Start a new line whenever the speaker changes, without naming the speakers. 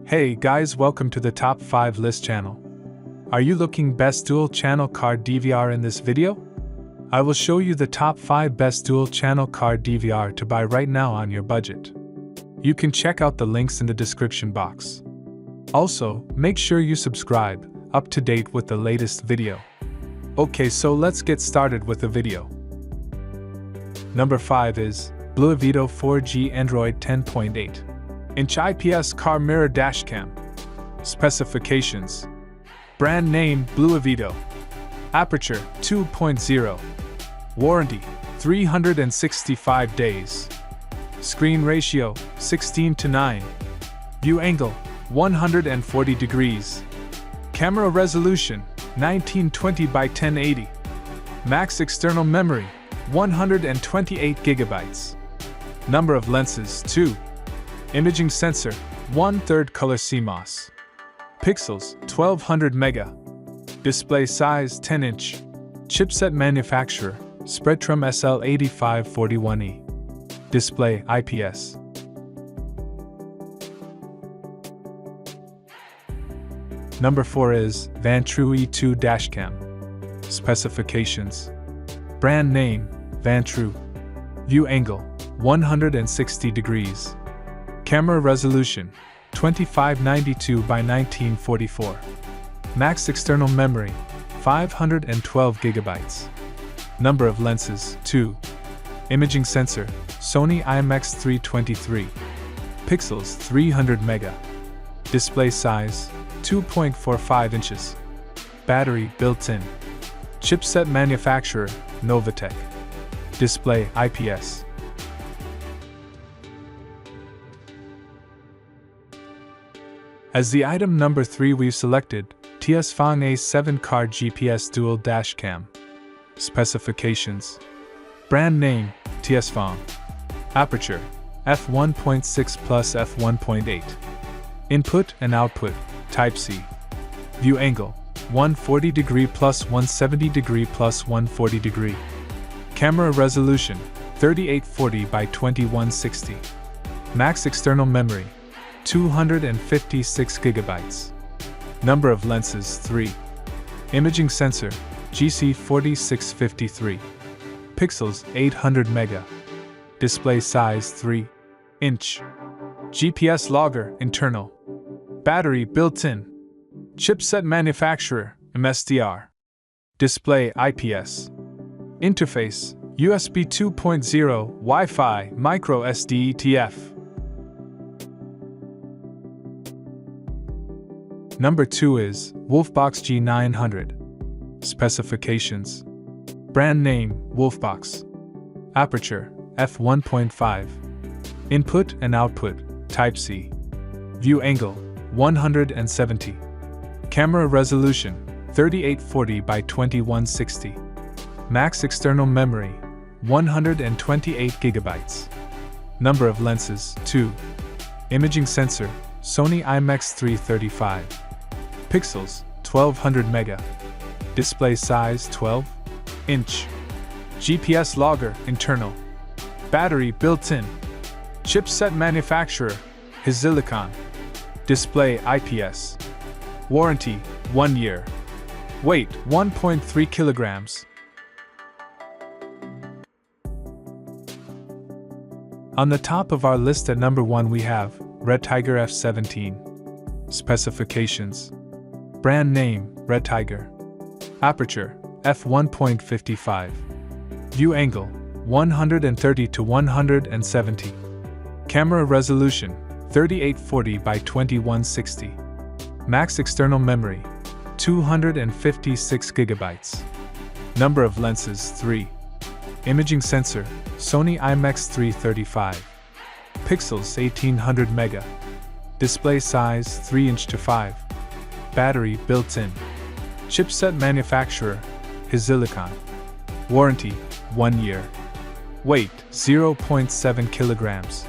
Hey guys, welcome to the Top 5 List channel. Are you looking best dual channel card DVR in this video? I will show you the top 5 best dual channel card DVR to buy right now on your budget. You can check out the links in the description box. Also, make sure you subscribe, up to date with the latest video. Okay, so let's get started with the video. Number 5 is Rearview 4G Android 10.8 inch IPS car mirror dashcam. Specifications: brand name Rearview, aperture 2.0, warranty 365 days, screen ratio 16:9, view angle 140 degrees, camera resolution 1920 by 1080, max external memory 128 GB, number of lenses 2, imaging sensor 1/3 color CMOS, pixels 1200 mega, display size 10 inch, chipset manufacturer Spreadtrum SL8541E, display IPS. Number 4 is Rearview E2 Dashcam. Specifications: brand name Rearview, view angle 160 degrees, camera resolution 2592 by 1944, max external memory 512 GB, number of lenses 2, imaging sensor Sony IMX323, pixels 300 mega, display size 2.45 inches, battery built-in, chipset manufacturer Novatech, display IPS. As the item number 3, we've selected TS-Fong A7 card GPS dual dashcam. Specifications: brand name TS-Fong, aperture f1.6 plus f1.8, input and output Type-C, view angle 140 degree plus 170 degree plus 140 degree, camera resolution 3840 by 2160, max external memory 256 GB, number of lenses 3, imaging sensor GC4653, pixels 800 mega, display size 3 inch, GPS logger internal, battery built-in, chipset manufacturer MSDR, display IPS, interface USB 2.0 Wi-Fi micro SD ETF. Number 2 is Wolfbox G900. Specifications: brand name Wolfbox, aperture f1.5, input and output Type-C, view angle 170, camera resolution 3840 by 2160, max external memory 128 GB, number of lenses 2, imaging sensor Sony IMX335, pixels 1200 mega, display size 12 inch, GPS logger internal, battery built-in, chipset manufacturer Silicon, display IPS, warranty 1 year, weight 1.3 kilograms. On the top of our list at number 1 we have Red Tiger F17. Specifications: brand name Red Tiger, aperture f1.55, view angle 130 to 170, camera resolution 3840 by 2160, max external memory 256 GB, number of lenses 3, imaging sensor Sony IMX335, pixels 1800 mega, display size 3 inch to 5, battery built-in, chipset manufacturer Silicon, warranty 1 year, weight 0.7 kilograms.